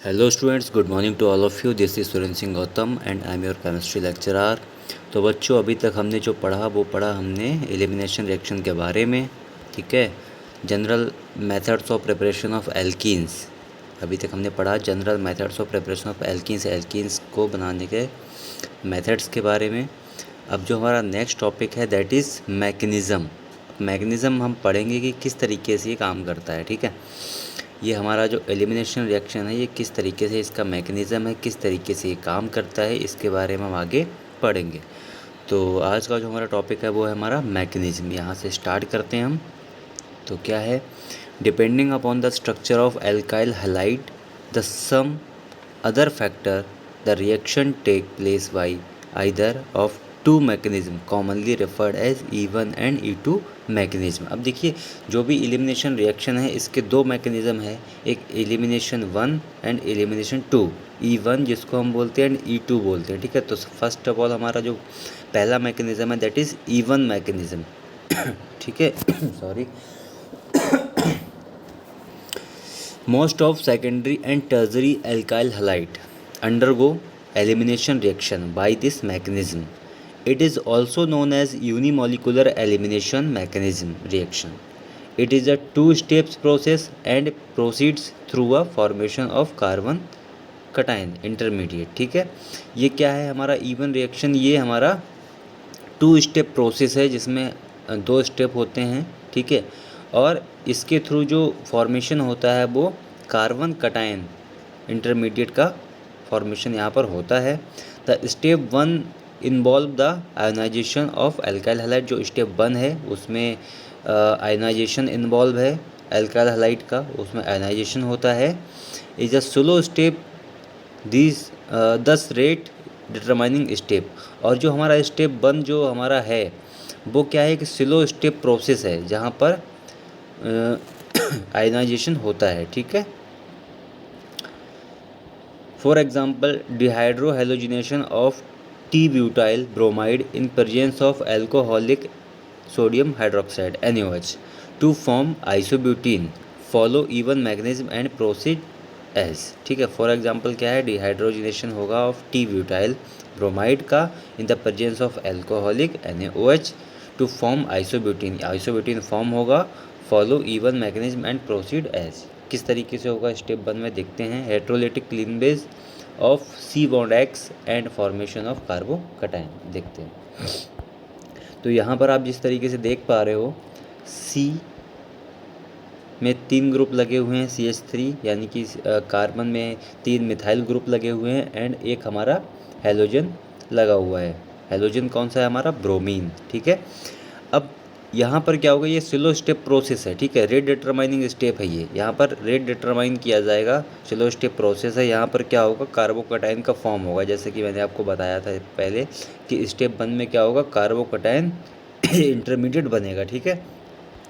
Hello students, good morning to all of you. This is Surendra Singh Gautam and I am your chemistry lecturer. तो बच्चों, अभी तक हमने जो पढ़ा वो पढ़ा हमने एलिमिनेशन रिएक्शन के बारे में। ठीक है, general methods of preparation of alkenes. अभी तक हमने पढ़ा general methods of preparation of alkenes, alkenes को बनाने के मेथड्स के बारे में। अब जो हमारा नेक्स्ट टॉपिक है दैट इज़ मैकेनिज़्म। मैकेनिज़्म हम पढ़ेंगे कि किस तरीके से ये काम करता है। ठीक है, ये हमारा जो एलिमिनेशन रिएक्शन है ये किस तरीके से इसका मैकेनिज़्म है, किस तरीके से ये काम करता है, इसके बारे में हम आगे पढ़ेंगे। तो आज का जो हमारा टॉपिक है वो है हमारा मैकेनिज़्म। यहाँ से स्टार्ट करते हैं हम। तो क्या है, depending upon the structure of alkyl halide the some other factor the reaction take place by either of two mechanism commonly referred as E1 and E2 mechanism. अब देखिए, जो भी एलिमिनेशन रिएक्शन है इसके दो मैकेनिज्म है, एक एलिमिनेशन 1 एंड एलिमिनेशन 2। E1 जिसको हम बोलते हैं एंड E2 बोलते हैं। ठीक है, तो फर्स्ट ऑफ ऑल हमारा जो पहला मैकेनिज्म है दैट इज़ E1 मैकेनिज्म। ठीक है, sorry. Most of secondary and tertiary alkyl halide undergo elimination reaction by this mechanism. It is also known as unimolecular elimination mechanism reaction. It is a two-step process and proceeds through a formation of carbon cation intermediate. ठीक है, ये क्या है हमारा E1 reaction, ये हमारा to step process है जिसमें दो स्टेप होते हैं। ठीक है, और इसके थ्रू जो फॉर्मेशन होता है वो कार्बन कटायन इंटरमीडिएट का फॉर्मेशन यहाँ पर होता है। The step 1 involve the ionization of alkyl halide. जो स्टेप 1 है उसमें आयोनाइजेशन इन्वॉल्व है एल्काइल हैलाइड का, उसमें आयोनाइजेशन होता है। Is a slow step this thus rate determining step. और जो हमारा स्टेप 1 जो हमारा है वो क्या है कि स्लो स्टेप प्रोसेस है जहाँ पर आयनाइजेशन होता है। ठीक है, for example dehydrohalogenation of t butyl bromide in presence of alcoholic sodium hydroxide NaOH to form isobutene follow E1 mechanism and proceed as. ठीक है, फॉर एग्जाम्पल क्या है, डिहाइड्रोजिनेशन होगा ऑफ टी ब्यूटाइल ब्रोमाइड का in the presence of alcoholic NaOH to form isobutene. Isobutene form होगा, follow E1 mechanism and proceed as. किस तरीके से होगा स्टेप 1 में देखते हैं। Heterolytic cleavage of C bond X and formation of carbocation देखते हैं। तो यहाँ पर आप जिस तरीके से देख पा रहे हो C में 3 ग्रुप लगे हुए हैं CH3, यानी कि कार्बन में 3 मिथाइल ग्रुप लगे हुए हैं एंड एक हमारा हेलोजन लगा हुआ है। हेलोजन कौन सा है हमारा, ब्रोमीन। ठीक है, अब यहाँ पर क्या होगा, ये स्लो स्टेप प्रोसेस है। ठीक है, रेट डिटरमाइनिंग स्टेप है ये, यहाँ पर रेट डिटरमाइन किया जाएगा, स्लो स्टेप प्रोसेस है। यहाँ पर क्या होगा, कार्बोकटायन का फॉर्म होगा, जैसे कि मैंने आपको बताया था पहले कि स्टेप 1 में क्या होगा, कार्बोकटायन इंटरमीडिएट बनेगा। ठीक है,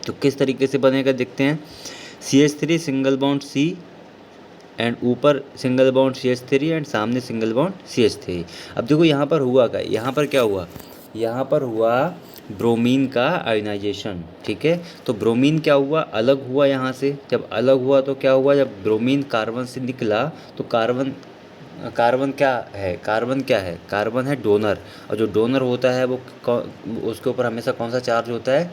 तो किस तरीके से बनेगा देखते हैं। CH3 single bond C and ऊपर सिंगल बॉन्ड CH3 एंड सामने सिंगल बॉन्ड CH3। अब देखो यहाँ पर हुआ क्या, यहाँ पर क्या हुआ, यहाँ पर हुआ ब्रोमीन का आयोनाइजेशन। ठीक है, तो ब्रोमीन क्या हुआ, अलग हुआ यहाँ से। जब अलग हुआ तो क्या हुआ, जब ब्रोमीन कार्बन से निकला तो कार्बन कार्बन क्या है, कार्बन क्या है, कार्बन है डोनर। और जो डोनर होता है वो उसके ऊपर हमेशा कौन सा चार्ज होता है,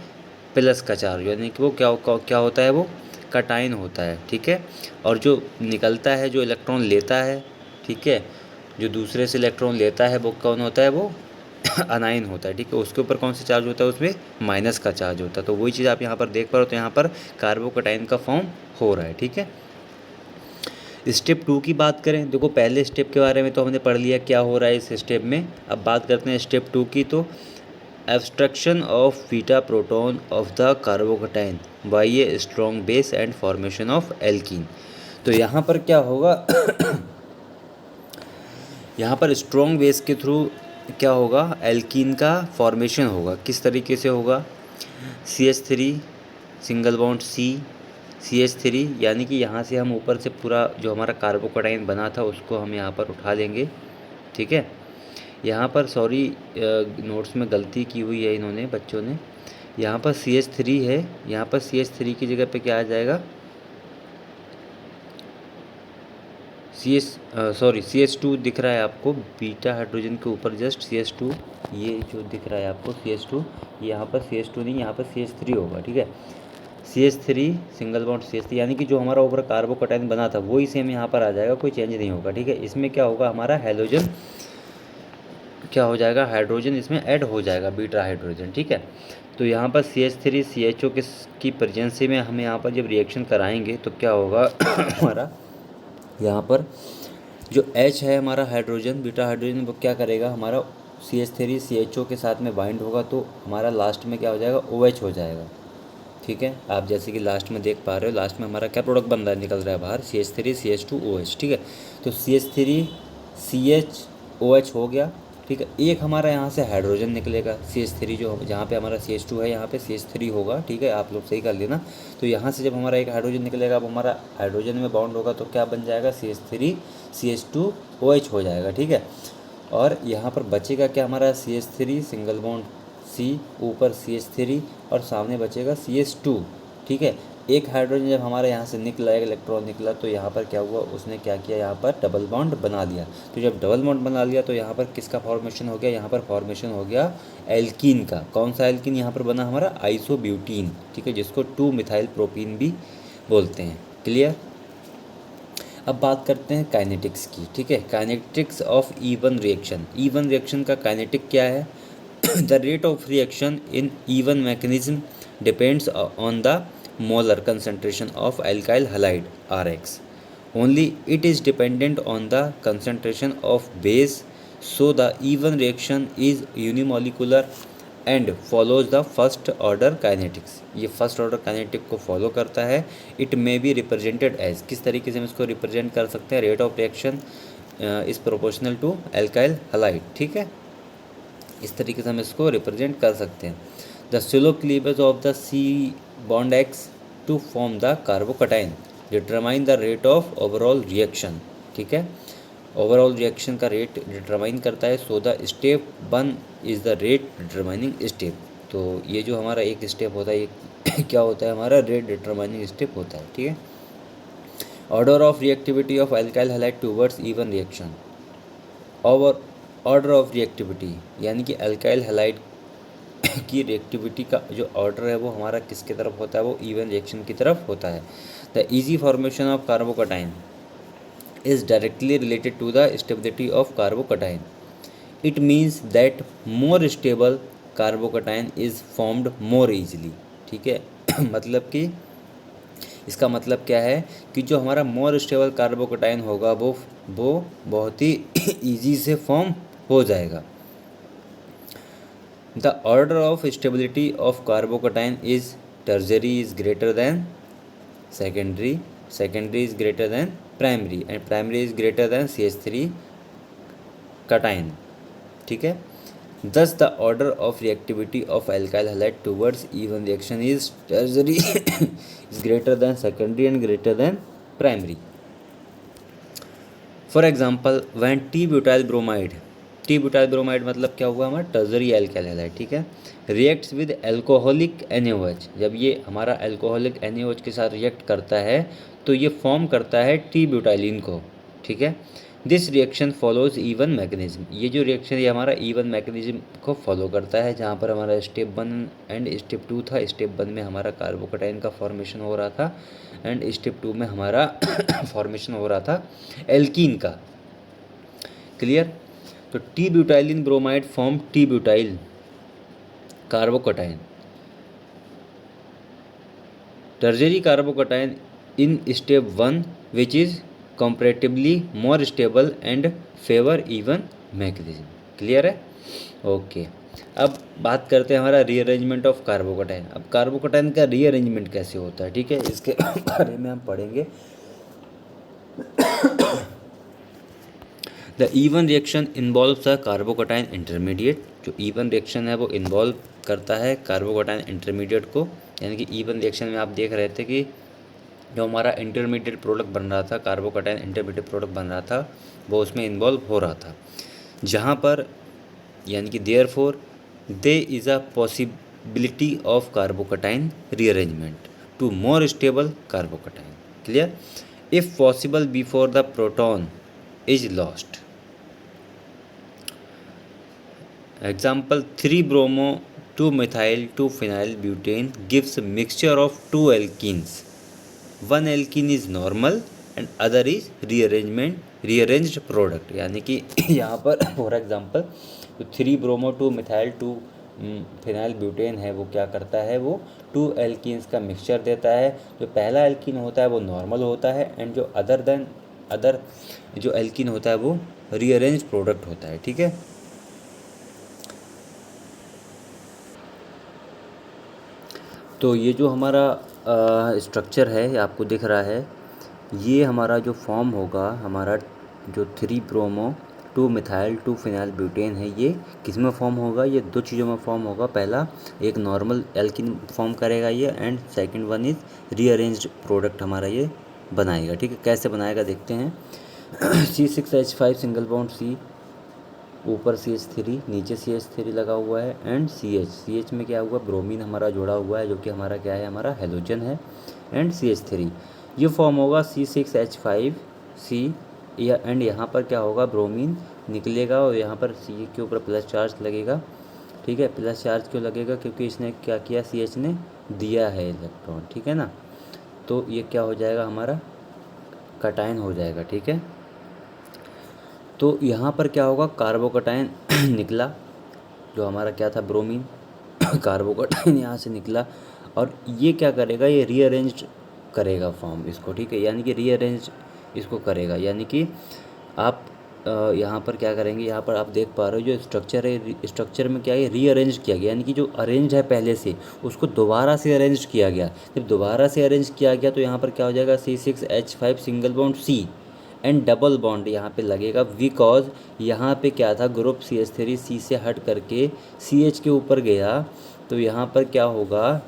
प्लस का चार्ज, यानी कि वो क्या होता है, वो कटायन होता है। ठीक है, और जो निकलता है, जो इलेक्ट्रॉन लेता है, ठीक है, जो दूसरे से इलेक्ट्रॉन लेता है वो कौन होता है, वो अनाइन होता है। ठीक है, उसके ऊपर कौन सा चार्ज होता है, उसमें माइनस का चार्ज होता है। तो वही चीज़ आप यहाँ पर देख पा रहे हो, तो यहाँ पर कार्बोकटायन का फॉर्म हो रहा है। ठीक है, स्टेप 2 की बात करें, देखो पहले स्टेप के बारे में तो हमने पढ़ लिया क्या हो रहा है इस स्टेप में। अब बात करते हैं स्टेप 2 की। तो abstraction of beta proton of the carbocation by a strong base and formation of alkene. तो यहाँ पर क्या होगा यहाँ पर स्ट्रॉन्ग बेस के थ्रू क्या होगा, एल्कीन का फॉर्मेशन होगा। किस तरीके से होगा, CH3 सिंगल बॉन्ड CH3, यानी कि यहाँ से हम ऊपर से पूरा जो हमारा कार्बोकटायन बना था उसको हम यहाँ पर उठा लेंगे। ठीक है, यहाँ पर सॉरी नोट्स में गलती की हुई है इन्होंने बच्चों ने, यहाँ पर CH3 है, यहाँ पर CH3 की जगह पे क्या आ जाएगा, CH2 दिख रहा है आपको बीटा हाइड्रोजन के ऊपर, जस्ट CH2 ये जो दिख रहा है आपको CH2, यहाँ पर CH2 नहीं, यहाँ पर CH3 होगा, ठीक है। CH3 सिंगल बॉन्ड CH3, यानी कि जो हमारा ऊपर कार्बोकटाइन बना था वही सेम यहाँ पर आ जाएगा, कोई चेंज नहीं होगा, ठीक है। इसमें क्या होगा, हमारा हैलोजन क्या हो जाएगा, हाइड्रोजन इसमें ऐड हो जाएगा, बीटा हाइड्रोजन, ठीक है। तो यहाँ पर CH3 CHO की प्रेजेंसी में हम यहाँ पर जब रिएक्शन कराएंगे तो क्या होगा हमारा यहाँ पर जो H है हमारा हाइड्रोजन, बीटा हाइड्रोजन, वो क्या करेगा, हमारा CH3 CHO के साथ में बाइंड होगा, तो हमारा लास्ट में क्या हो जाएगा, OH हो जाएगा, ठीक है। आप जैसे कि लास्ट में देख पा रहे हो, लास्ट में हमारा क्या प्रोडक्ट बन रहा है, निकल रहा है बाहर CH3 CH2 OH, ठीक है। तो CH3 CHOH हो गया, ठीक है। एक हमारा यहाँ से हाइड्रोजन निकलेगा CH3, जो जहाँ पे हमारा CH2 है यहाँ पे CH3 होगा, ठीक है, आप लोग सही कर लेना। तो यहाँ से जब हमारा एक हाइड्रोजन निकलेगा, अब हमारा हाइड्रोजन में बॉन्ड होगा तो क्या बन जाएगा, CH3 CH2 OH हो जाएगा, ठीक है। और यहाँ पर बचेगा क्या, हमारा CH3 सिंगल बॉन्ड C, ऊपर CH3 और सामने बचेगा CH2, ठीक है। एक हाइड्रोजन जब हमारे यहाँ से निकला, एक इलेक्ट्रॉन निकला, तो यहाँ पर क्या हुआ, उसने क्या किया, यहाँ पर डबल बॉन्ड बना लिया। तो जब डबल बॉन्ड बना लिया तो यहाँ पर किसका फॉर्मेशन हो गया, यहाँ पर फॉर्मेशन हो गया एल्कीन का। कौन सा एल्कीन यहाँ पर बना, हमारा आइसोब्यूटीन, ठीक है, जिसको 2 मिथाइल प्रोपीन भी बोलते हैं। क्लियर। अब बात करते हैं काइनेटिक्स की, ठीक है। Kinetics of E one reaction. E one reaction का काइनेटिक क्या है, the rate of reaction in even mechanism depends on the molar concentration of alkyl halide Rx. Only it is dependent on the concentration of base, so the even reaction is unimolecular and follows the first order kinetics. ये first order kinetic को follow करता है। It may be represented as, किस तरीके से हम इसको represent कर सकते हैं, rate of reaction is proportional to alkyl halide, ठीक है। इस तरीके से हम इसको रिप्रेजेंट कर सकते हैं। The slow cleavage of the C bond X to form the carbocation determine the rate of overall reaction, ठीक है। ओवरऑल रिएक्शन का रेट डिटरमाइन करता है। So the step 1 is the rate determining step. तो ये जो हमारा एक स्टेप होता है, ये क्या होता है, हमारा रेट डिटरमाइनिंग स्टेप होता है, ठीक है। Order of reactivity of alkyl halide towards E one reaction. और ऑर्डर ऑफ रिएक्टिविटी यानी कि अल्काइल हैलाइड की रिएक्टिविटी का जो ऑर्डर है वो हमारा किसकी तरफ होता है, वो इवन रिएक्शन की तरफ होता है। The easy formation of carbocation is directly related to the stability of carbocation. It means that more stable carbocation is formed more easily, ठीक है। मतलब कि इसका मतलब क्या है कि जो हमारा मोर स्टेबल कार्बोकटाइन होगा वो बहुत ही ईजी से फॉर्म हो जाएगा। The order of stability of carbocation is टर्जरी is greater than secondary, secondary is greater than primary and primary is greater than CH3 कटाइन, ठीक है। Thus, the order of reactivity of alkyl halide towards even reaction is tertiary is greater than secondary and greater than primary. For example, when T-butyl bromide मतलब क्या हुआ हमारा टर्जरी alkyl halide, ठीक है, reacts with alcoholic NaOH। जब ये हमारा alcoholic NaOH के साथ रिएक्ट करता है तो ये फॉर्म करता है T-ब्यूटाइलिन को, ठीक है। This reaction follows even mechanism. ये जो रिएक्शन ये हमारा इवन मैकेनिज्म को फॉलो करता है, जहाँ पर हमारा स्टेप 1 एंड स्टेप 2 था। स्टेप 1 में हमारा कार्बोकटाइन का फॉर्मेशन हो रहा था एंड स्टेप 2 में हमारा फॉर्मेशन हो रहा था एल्कीन का। क्लियर। तो t butylene bromide form t butyl carbocation, tertiary carbocation in step 1 which is comparatively more stable and favor even mechanism। Clear है, ओके। अब बात करते हैं हमारा रीअरेंजमेंट ऑफ कार्बोकटाइन। अब कार्बोकटाइन का रीअरेंजमेंट कैसे होता है, ठीक है, इसके बारे में हम पढ़ेंगे। The E one reaction involves a कार्बोकटाइन intermediate. जो इवन रिएक्शन है वो इन्वॉल्व करता है कार्बोकटाइन इंटरमीडिएट को, यानी कि इवन रिएक्शन में आप देख रहे थे कि जो हमारा इंटरमीडिएट प्रोडक्ट बन रहा था, कार्बोकटाइन इंटरमीडिएट प्रोडक्ट बन रहा था, वो उसमें इन्वॉल्व हो रहा था, जहाँ पर यानी कि therefore there is a possibility of carbocation rearrangement to more stable carbocation. Clear. if possible before the proton is lost. Example 3-bromo 2-methyl 2-phenyl butane gives a mixture of two alkenes. One alkene is normal and other is rearranged product. यानी कि यहाँ पर for example तो 3-ब्रोमो 2-मिथाइल 2-फिनाइल butane है, वो क्या करता है, वो टू एल्कीन्स का मिक्सचर देता है. जो पहला एल्कीन होता है वो नॉर्मल होता है एंड जो अदर जो एल्कीन होता है वो रीअरेंज प्रोडक्ट होता है. ठीक है. तो ये जो हमारा स्ट्रक्चर है आपको दिख रहा है, ये हमारा जो फॉर्म होगा, हमारा जो 3-ब्रोमो 2-मिथाइल 2-फिनाइल ब्यूटेन है, ये किस में फॉर्म होगा, ये दो चीज़ों में फॉर्म होगा. पहला एक नॉर्मल एल्किन फॉर्म करेगा ये, and second one is rearranged product हमारा ये बनाएगा. ठीक है. कैसे बनाएगा देखते हैं. C6H5 सिंगल बॉन्ड C, ऊपर CH3, नीचे CH3 लगा हुआ है एंड CH में क्या हुआ, ब्रोमीन हमारा जुड़ा हुआ है जो कि हमारा क्या है, हमारा हेलोजन है, एंड CH3. ये फॉर्म होगा C6H5C या एंड यहाँ पर क्या होगा, ब्रोमीन निकलेगा और यहाँ पर C के ऊपर प्लस चार्ज लगेगा. ठीक है. प्लस चार्ज क्यों लगेगा, क्योंकि इसने क्या किया, CH ने दिया है इलेक्ट्रॉन. ठीक है ना. तो ये क्या हो जाएगा, हमारा कटायन हो जाएगा. ठीक है. तो यहाँ पर क्या होगा, कार्बोकटायन निकला, जो हमारा क्या था, ब्रोमीन कार्बोकटायन यहाँ से निकला और ये क्या करेगा, ये रीअरेंज्ड करेगा फॉर्म इसको. ठीक है. यानी कि रीअरेंज इसको करेगा, यानी कि आप यहाँ पर क्या करेंगे, यहाँ पर आप देख पा रहे हो जो स्ट्रक्चर है, स्ट्रक्चर में क्या है, रीअरेंज किया गया, यानी कि जो अरेंज है पहले से उसको दोबारा से अरेंज किया गया. जब दोबारा से अरेंज किया गया तो यहाँ पर क्या हो जाएगा, C6H5 single bond C and double bond यहाँ पे लगेगा, बिकॉज यहाँ पे क्या था, ग्रुप CH3 C से हट करके CH के ऊपर गया. तो यहाँ पर क्या होगा,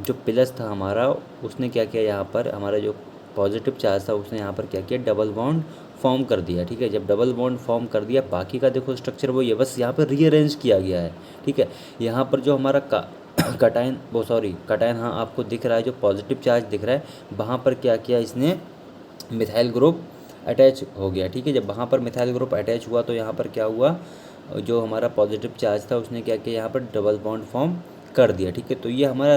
जो प्लस था हमारा उसने क्या किया, यहाँ पर हमारा जो पॉजिटिव चार्ज था उसने यहाँ पर क्या किया, डबल बॉन्ड फॉर्म कर दिया. ठीक है. जब डबल बॉन्ड फॉर्म कर दिया, बाकी का देखो स्ट्रक्चर वो ये बस यहाँ पर रीअरेंज किया गया है. ठीक है. यहाँ पर जो हमारा कटायन हाँ आपको दिख रहा है, जो पॉजिटिव चार्ज दिख रहा है, वहाँ पर क्या किया इसने, मिथाइल ग्रुप अटैच हो गया. ठीक है. जब वहाँ पर मिथाइल ग्रुप अटैच हुआ तो यहाँ पर क्या हुआ, जो हमारा पॉजिटिव चार्ज था उसने क्या किया, यहाँ पर डबल बॉन्ड फॉर्म कर दिया. ठीक है. तो ये हमारा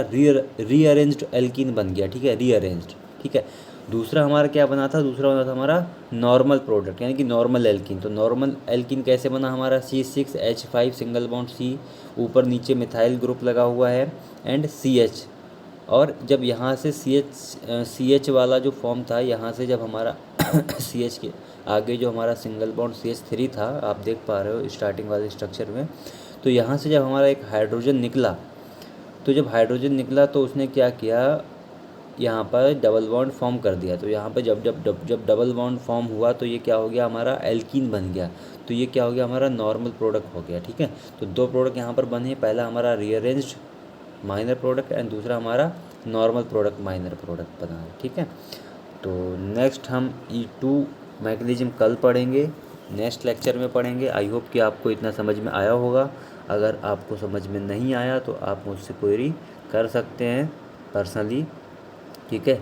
रीअरेंज्ड एल्कीन बन गया. ठीक है. रीअरेंज्ड. ठीक है. दूसरा हमारा क्या बना था, दूसरा बना था हमारा नॉर्मल प्रोडक्ट, यानी कि नॉर्मल एल्कीन. तो नॉर्मल एल्कीन कैसे बना हमारा, C6H5 सिंगल बॉन्ड C, ऊपर नीचे मिथाइल ग्रुप लगा हुआ है एंड CH. और जब यहाँ से CH वाला जो फॉर्म था, यहाँ से जब हमारा CH के आगे जो हमारा सिंगल बॉन्ड CH3 था, आप देख पा रहे हो स्टार्टिंग वाले स्ट्रक्चर में, तो यहाँ से जब हमारा एक हाइड्रोजन निकला, तो जब हाइड्रोजन निकला तो उसने क्या किया, यहाँ पर डबल बॉन्ड फॉर्म कर दिया. तो यहाँ पर जब डबल बॉन्ड फॉर्म हुआ तो ये क्या हो गया, हमारा एल्कीन बन गया. तो ये क्या हो गया, हमारा नॉर्मल प्रोडक्ट हो गया. ठीक है. तो दो प्रोडक्ट यहाँ पर बने, पहला हमारा रीअरेंज्ड माइनर प्रोडक्ट एंड दूसरा हमारा नॉर्मल प्रोडक्ट माइनर प्रोडक्ट बना है. ठीक है. तो नेक्स्ट हम E2 मैकेनिज्म कल पढ़ेंगे, नेक्स्ट लेक्चर में पढ़ेंगे. आई होप कि आपको इतना समझ में आया होगा. अगर आपको समझ में नहीं आया तो आप मुझसे क्वेरी कर सकते हैं पर्सनली. ठीक है.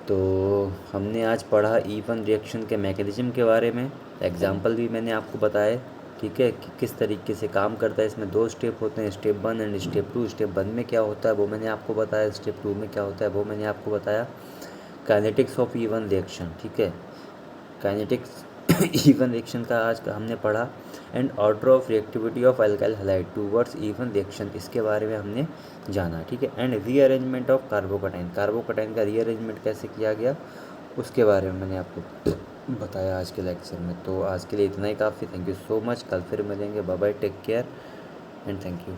तो हमने आज पढ़ा E1 रिएक्शन के मैकेनिज्म के बारे में, एग्जाम्पल भी मैंने आपको बताए. ठीक है. कि किस तरीके से काम करता है. इसमें 2 स्टेप होते हैं, स्टेप 1 एंड स्टेप 2. स्टेप 1 में क्या होता है वो मैंने आपको बताया, स्टेप 2 में क्या होता है वो मैंने आपको बताया. Kinetics of E1 reaction. ठीक है. काइनेटिक्स E1 रिएक्शन का आज का हमने पढ़ा and order of reactivity of alkyl halide towards E1 reaction, इसके बारे में हमने जाना. ठीक है. एंड रीअरेंजमेंट ऑफ कार्बोकटाइन का रीअरेंजमेंट कैसे किया गया उसके बारे में मैंने आपको बताया आज के लेक्चर में. तो आज के लिए इतना ही काफ़ी. Thank you so much. कल फिर मिलेंगे. Bye bye. Take care and thank you.